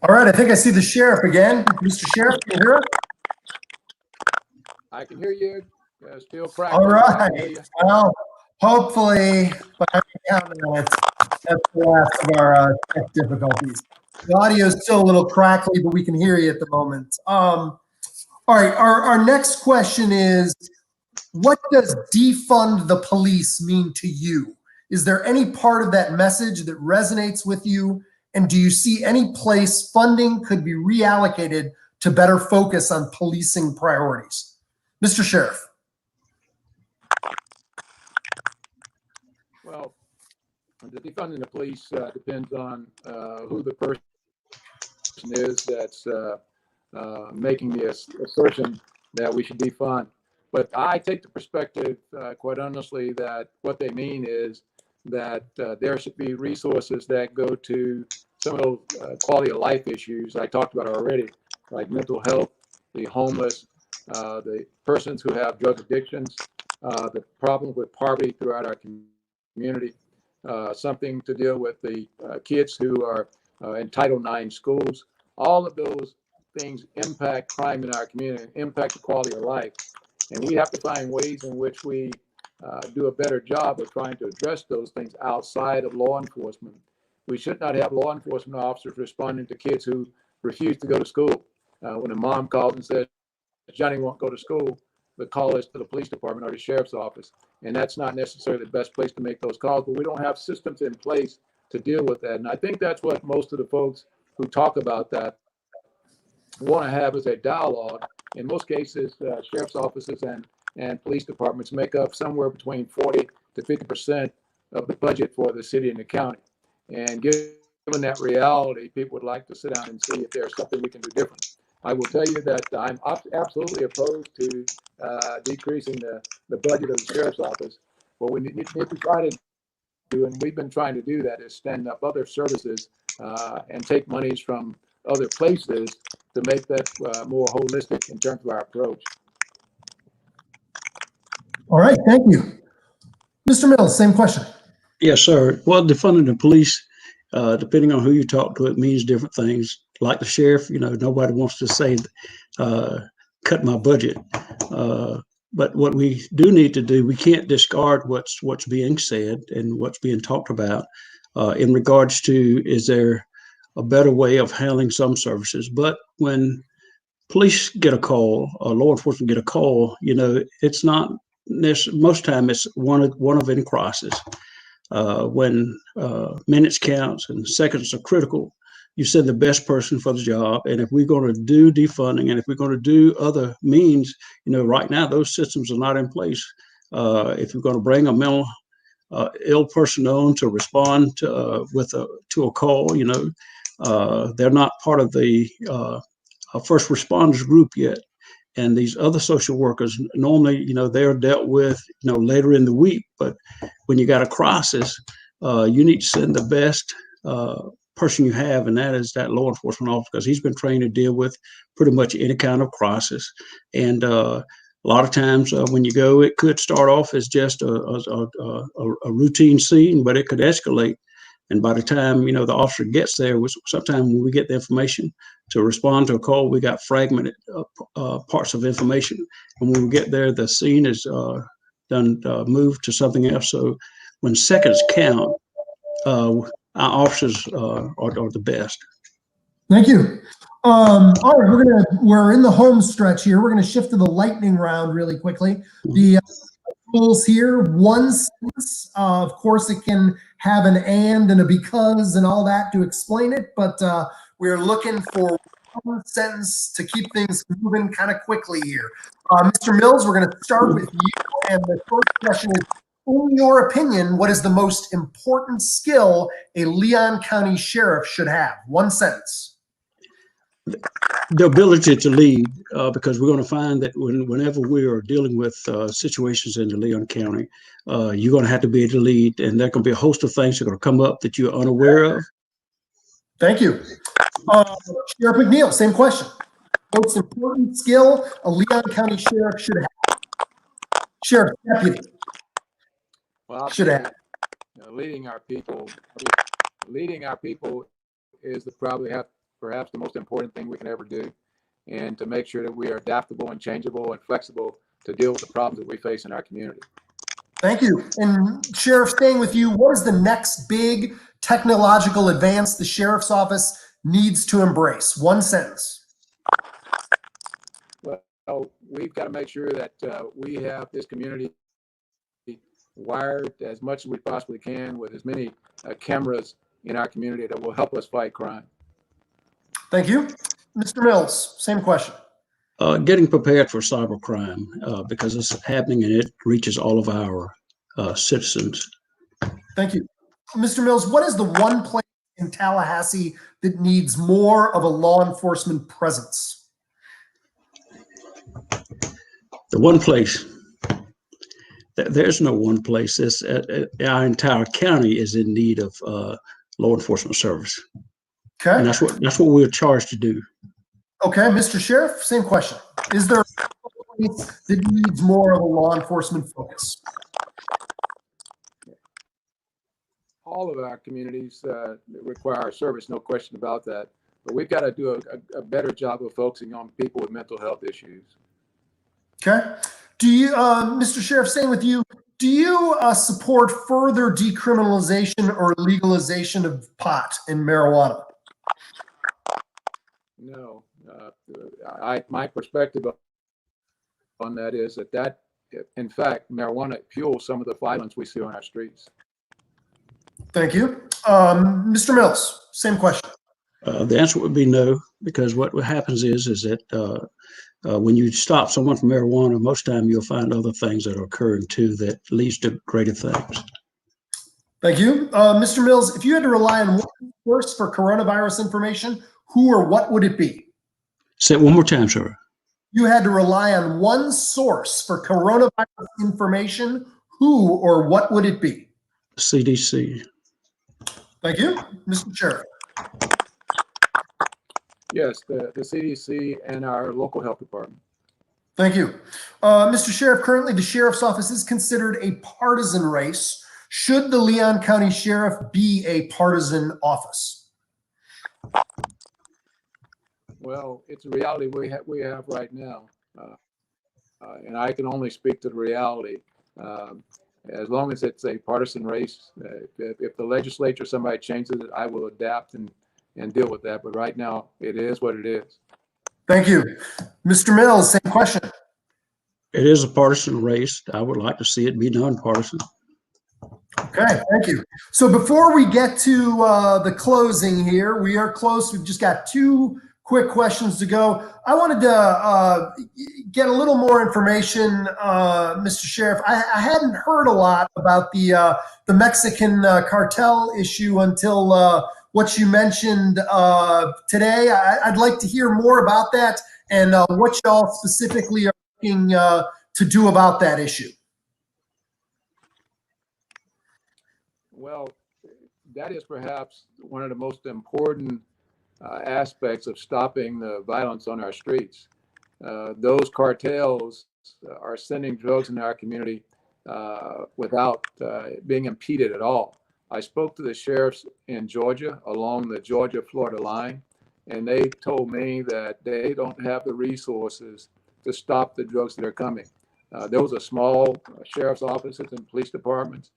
All right, I think I see the sheriff again. Mr. Sheriff, can you hear us? I can hear you. Still cracking. All right. Well, hopefully, by every count of it, that's the last of our tech difficulties. The audio is still a little crackly, but we can hear you at the moment. All right, our next question is, what does defund the police mean to you? Is there any part of that message that resonates with you? And do you see any place funding could be reallocated to better focus on policing priorities? Mr. Sheriff. Well, the defunding the police depends on who the person is that's making the assertion that we should defund. But I take the perspective, quite honestly, that what they mean is that there should be resources that go to some of those quality of life issues I talked about already, like mental health, the homeless, the persons who have drug addictions, the problem with poverty throughout our community. something to deal with the kids who are in Title IX schools. All of those things impact crime in our community, impact the quality of life. And we have to find ways in which we do a better job of trying to address those things outside of law enforcement. We should not have law enforcement officers responding to kids who refuse to go to school. When a mom calls and says, Johnny won't go to school, the call is to the police department or the sheriff's office. And that's not necessarily the best place to make those calls, but we don't have systems in place to deal with that. And I think that's what most of the folks who talk about that want to have is a dialogue. In most cases, sheriff's offices and police departments make up somewhere between 40 to 50% of the budget for the city and the county. And given that reality, people would like to sit down and see if there's something we can do different. I will tell you that I'm absolutely opposed to decreasing the budget of the sheriff's office. What we need to try to do, and we've been trying to do that, is stand up other services and take monies from other places to make that more holistic in terms of our approach. All right, thank you. Mr. Mills, same question. Yes, sir. Well, defunding the police, depending on who you talk to, it means different things. Like the sheriff, nobody wants to say, cut my budget. But what we do need to do, we can't discard what's being said and what's being talked about in regards to, is there a better way of handling some services? But when police get a call, or law enforcement get a call, it's not most time it's one of in crisis. When minutes counts and seconds are critical, you send the best person for the job. And if we're going to do defunding, and if we're going to do other means, right now those systems are not in place. If you're going to bring a mental ill person on to respond to a call, they're not part of the first responders group yet. And these other social workers, normally, they're dealt with, later in the week. But when you got a crisis, you need to send the best person you have, and that is that law enforcement officer, because he's been trained to deal with pretty much any kind of crisis. And a lot of times when you go, it could start off as just a routine scene, but it could escalate. And by the time, the officer gets there, sometimes when we get the information to respond to a call, we got fragmented parts of information. And when we get there, the scene is moved to something else. So when seconds count, our officers are the best. Thank you. All right, we're in the home stretch here. We're gonna shift to the lightning round really quickly. The rules here, one sentence. Of course, it can have an and a because and all that to explain it, but we're looking for one sentence to keep things moving kind of quickly here. Mr. Mills, we're going to start with you, and the first question is, in your opinion, what is the most important skill a Leon County sheriff should have? One sentence. The ability to lead, because we're going to find that whenever we are dealing with situations in the Leon County, you're going to have to be able to lead, and there can be a host of things that are going to come up that you're unaware of. Thank you. Sheriff McNeil, same question. Most important skill a Leon County sheriff should have? Sheriff deputy. Well, should have. Leading our people is perhaps the most important thing we can ever do, and to make sure that we are adaptable and changeable and flexible to deal with the problems that we face in our community. Thank you. And Sheriff, staying with you, what is the next big technological advance the sheriff's office needs to embrace? One sentence. Well, we've got to make sure that we have this community wired as much as we possibly can with as many cameras in our community that will help us fight crime. Thank you. Mr. Mills, same question. Getting prepared for cybercrime, because it's happening and it reaches all of our citizens. Thank you. Mr. Mills, what is the one place in Tallahassee that needs more of a law enforcement presence? The one place, there's no one place. Our entire county is in need of law enforcement service. Okay. And that's what we're charged to do. Okay, Mr. Sheriff, same question. Is there a place that needs more of a law enforcement focus? all of our communities require our service, no question about that. But we've got to do a better job of focusing on people with mental health issues. Okay. Do you, Mr. Sheriff, staying with you, do you support further decriminalization or legalization of pot and marijuana? No, my perspective on that is that in fact, marijuana fuels some of the violence we see on our streets. Thank you. Mr. Mills, same question. The answer would be no, because what happens is that when you stop someone from marijuana, most of the time you'll find other things that are occurring too that leads to greater things. Thank you. Mr. Mills, if you had to rely on one source for coronavirus information, who or what would it be? Say it one more time, sir. You had to rely on one source for coronavirus information, who or what would it be? CDC. Thank you. Mr. Sheriff. Yes, the CDC and our local health department. Thank you. Mr. Sheriff, currently the Sheriff's Office is considered a partisan race. Should the Leon County Sheriff be a partisan office? Well, it's a reality we have right now. And I can only speak to the reality. As long as it's a partisan race, if the legislature, somebody changes it, I will adapt and deal with that. But right now, it is what it is. Thank you. Mr. Mills, same question. It is a partisan race. I would like to see it be nonpartisan. Okay, thank you. So before we get to the closing here, we are close. We've just got two quick questions to go. I wanted to get a little more information, Mr. Sheriff. I hadn't heard a lot about the Mexican cartel issue until what you mentioned today. I'd like to hear more about that and what y'all specifically are looking to do about that issue. Well, that is perhaps one of the most important aspects of stopping the violence on our streets. Those cartels are sending drugs in our community without being impeded at all. I spoke to the sheriffs in Georgia along the Georgia-Florida line, and they told me that they don't have the resources to stop the drugs that are coming. There was a small sheriff's offices and police departments,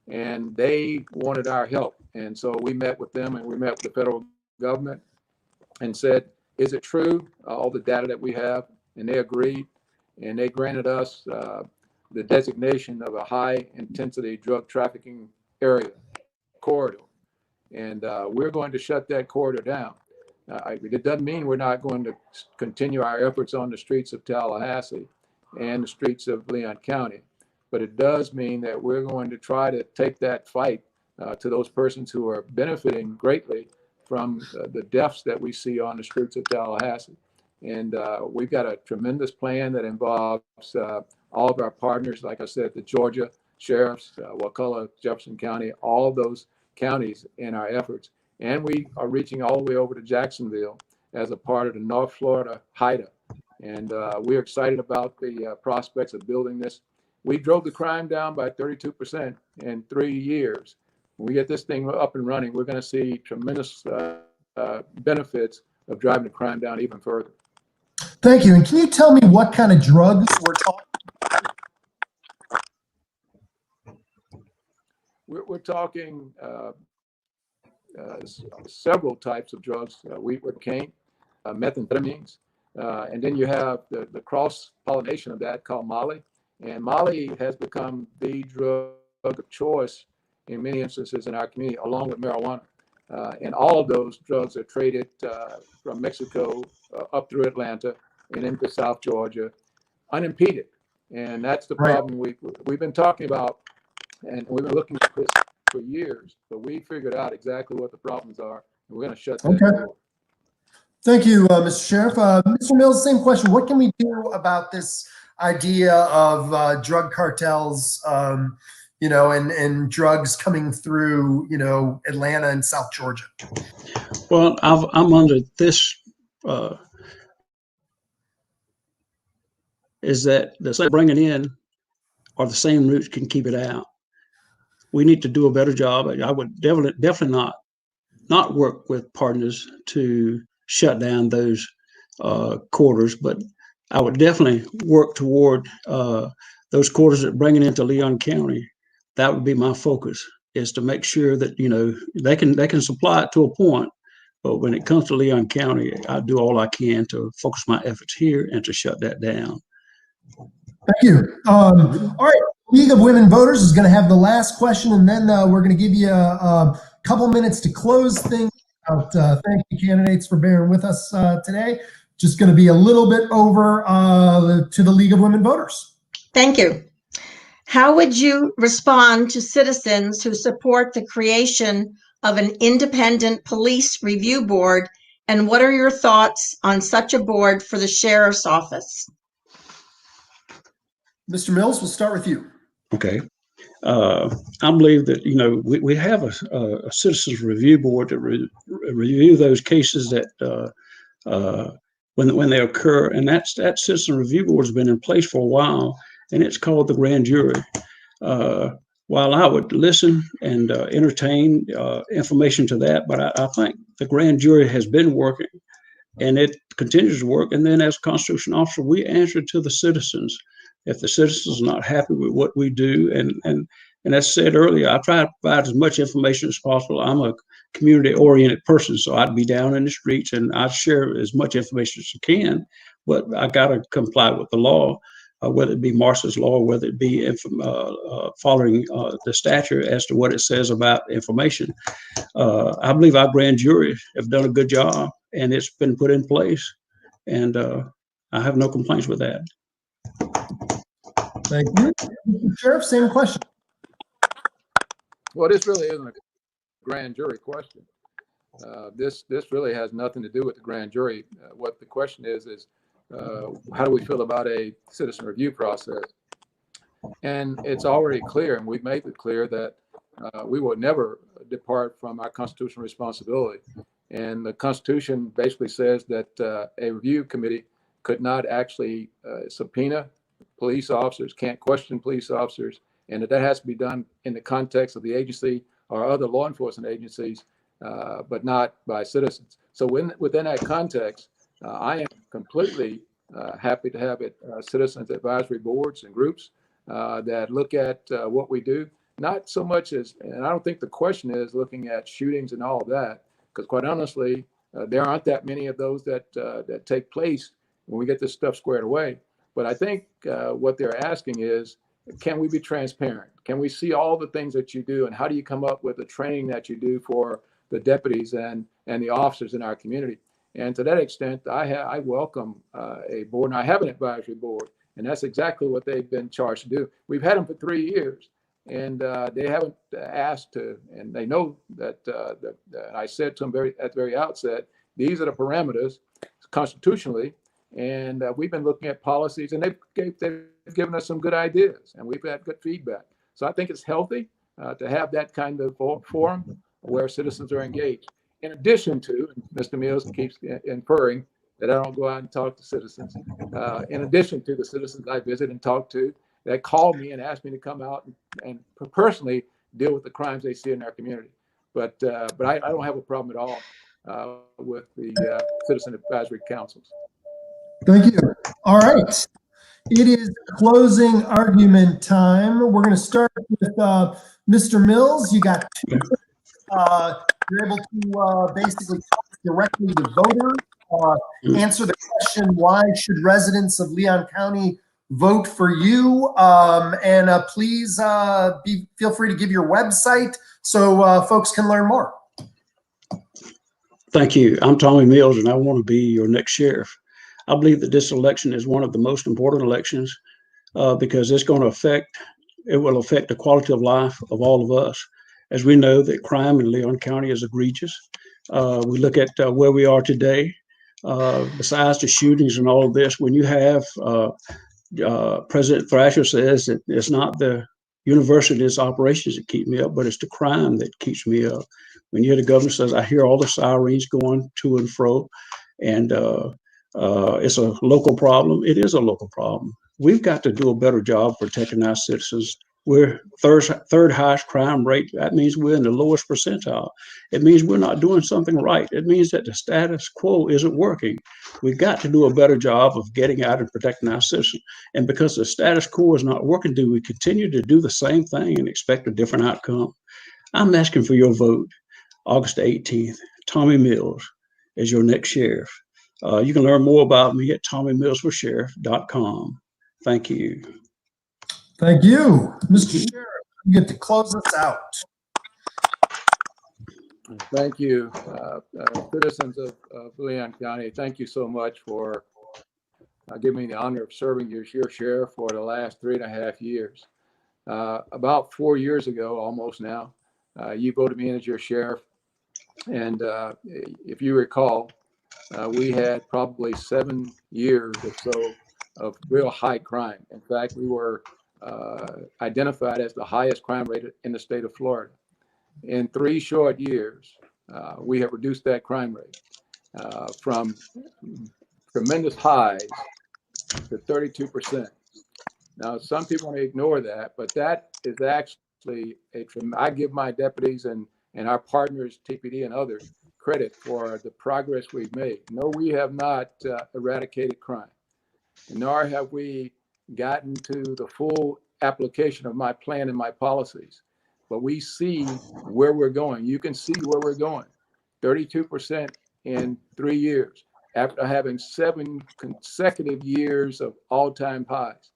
and they wanted our help. And so we met with them, and we met with the federal government and said, is it true, all the data that we have? And they agreed, and they granted us the designation of a high intensity drug trafficking area corridor. And we're going to shut that corridor down. It doesn't mean we're not going to continue our efforts on the streets of Tallahassee and the streets of Leon County, but it does mean that we're going to try to take that fight to those persons who are benefiting greatly from the deaths that we see on the streets of Tallahassee. And we've got a tremendous plan that involves all of our partners, like I said, the Georgia sheriffs, Wakulla, Jefferson County, all of those counties in our efforts. And we are reaching all the way over to Jacksonville as a part of the North Florida HIDA. And we're excited about the prospects of building this. We drove the crime down by 32% in 3 years. When we get this thing up and running, we're going to see tremendous benefits of driving the crime down even further. Thank you. And can you tell me what kind of drugs we're talking about? We're talking several types of drugs, wheat, cocaine, methamphetamines, and then you have the cross-pollination of that called Molly. And Molly has become the drug of choice in many instances in our community, along with marijuana. And all of those drugs are traded from Mexico up through Atlanta and into South Georgia, unimpeded. And that's the problem we've been talking about, and we've been looking at this for years, but we figured out exactly what the problems are, and we're going to shut that door. Thank you, Mr. Sheriff. Mr. Mills, same question. What can we do about this idea of drug cartels, and drugs coming through, Atlanta and South Georgia? Well, I'm under this, is that the same bringing in or the same routes can keep it out. we need to do a better job. I would definitely not work with partners to shut down those quarters, but I would definitely work toward those quarters that bring it into Leon County. That would be my focus, is to make sure that, you know, they can supply it to a point, but when it comes to Leon County, I do all I can to focus my efforts here and to shut that down. Thank you. All right, League of Women Voters is going to have the last question, and then we're going to give you a couple minutes to close things out. Thank you, candidates, for bearing with us today. Just going to be a little bit over to the League of Women Voters. Thank you. How would you respond to citizens who support the creation of an independent police review board, and what are your thoughts on such a board for the sheriff's office? Mr. Mills, we'll start with you. Okay. I believe that, you know, we have a citizens review board to review those cases that when they occur, and that citizen review board has been in place for a while, and it's called the grand jury. While I would listen and entertain information to that, but I think the grand jury has been working, and it continues to work. And then as a constitutional officer, we answer to the citizens. If the citizens are not happy with what we do, and as said earlier, I try to provide as much information as possible. I'm a community-oriented person, so I'd be down in the streets and I'd share as much information as I can, but I got to comply with the law, whether it be Marshall's law, or whether it be following the statute as to what it says about information. I believe our grand jury have done a good job, and it's been put in place, and I have no complaints with that. Thank you. Sheriff, same question. Well, this really isn't a grand jury question. This really has nothing to do with the grand jury. What the question is how do we feel about a citizen review process? And it's already clear, and we've made it clear that we will never depart from our constitutional responsibility. And the Constitution basically says that a review committee could not actually subpoena police officers, can't question police officers, and that has to be done in the context of the agency or other law enforcement agencies, but not by citizens. So within that context, I am completely happy to have citizens advisory boards and groups that look at what we do, not so much as, and I don't think the question is looking at shootings and all of that, because quite honestly, there aren't that many of those that take place when we get this stuff squared away. But I think what they're asking is, can we be transparent? Can we see all the things that you do, and how do you come up with the training that you do for the deputies and the officers in our community? And to that extent, I welcome a board, and I have an advisory board, and that's exactly what they've been charged to do. We've had them for 3 years, and they haven't asked to, and they know that I said to them at the very outset, these are the parameters constitutionally. And we've been looking at policies, and they've given us some good ideas, and we've had good feedback. So I think it's healthy to have that kind of forum where citizens are engaged. In addition to, Mr. Mills keeps inferring that I don't go out and talk to citizens. In addition to the citizens I visit and talk to, that call me and ask me to come out and personally deal with the crimes they see in our community. But I don't have a problem at all with the citizen advisory councils. Thank you. All right. It is closing argument time. We're going to start with Mr. Mills. You got two. You're able to basically talk directly to voters, answer the question, why should residents of Leon County vote for you? And please feel free to give your website so folks can learn more. Thank you. I'm Tommy Mills, and I want to be your next sheriff. I believe that this election is one of the most important elections because it will affect the quality of life of all of us. As we know that crime in Leon County is egregious. We look at where we are today, besides the shootings and all of this, when you have President Thrasher says that it's not the university's operations that keep me up, but it's the crime that keeps me up. When you hear the governor says, I hear all the sirens going to and fro, and it's a local problem. It is a local problem. We've got to do a better job protecting our citizens We're third highest crime rate. That means we're in the lowest percentile. It means we're not doing something right. It means that the status quo isn't working. We've got to do a better job of getting out and protecting our citizens. And because the status quo is not working, do we continue to do the same thing and expect a different outcome? I'm asking for your vote, August 18th. Tommy Mills is your next sheriff. You can learn more about me at tommymillsforsheriff.com. Thank you. Thank you, Mr. Sheriff. You get to close us out. Thank you, citizens of Leon County. Thank you so much for giving me the honor of serving as your sheriff for the last 3.5 years. About 4 years ago, almost now, you voted me in as your sheriff. And if you recall, we had probably 7 years or so of real high crime. In fact, we were identified as the highest crime rate in the state of Florida. In 3 short years, we have reduced that crime rate from tremendous highs to 32%. Now, some people want to ignore that, but that is actually I give my deputies and our partners, TPD and others, credit for the progress we've made. No, we have not eradicated crime, nor have we gotten to the full application of my plan and my policies. But we see where we're going. You can see where we're going. 32% in 3 years after having 7 consecutive years of all-time highs.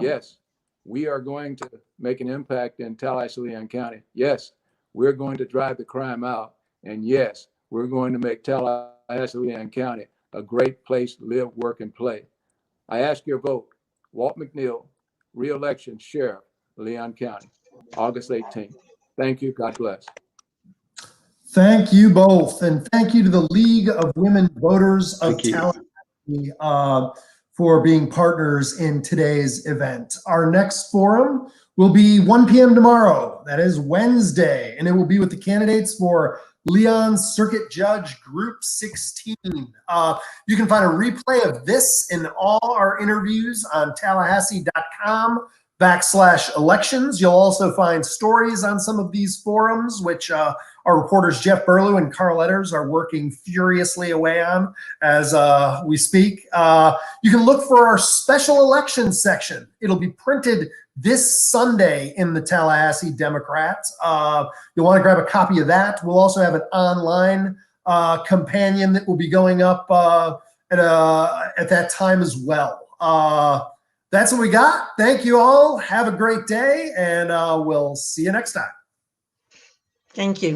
Yes, we are going to make an impact in Tallahassee, Leon County. Yes, we're going to drive the crime out. And yes, we're going to make Tallahassee, Leon County a great place to live, work, and play. I ask your vote. Walt McNeil, re-election sheriff, Leon County, August 18th. Thank you. God bless. Thank you both. And thank you to the League of Women Voters of Thank you. Tallahassee for being partners in today's event. Our next forum will be 1 p.m. tomorrow. That is Wednesday. And it will be with the candidates for Leon Circuit Judge Group 16. You can find a replay of this and all our interviews on tallahassee.com/elections. You'll also find stories on some of these forums, which our reporters Jeff Burlew and Carl Edders are working furiously away on as we speak. You can look for our special elections section. It'll be printed this Sunday in the Tallahassee Democrat. You'll want to grab a copy of that. We'll also have an online companion that will be going up at that time as well. That's what we got. Thank you all. Have a great day, and we'll see you next time. Thank you.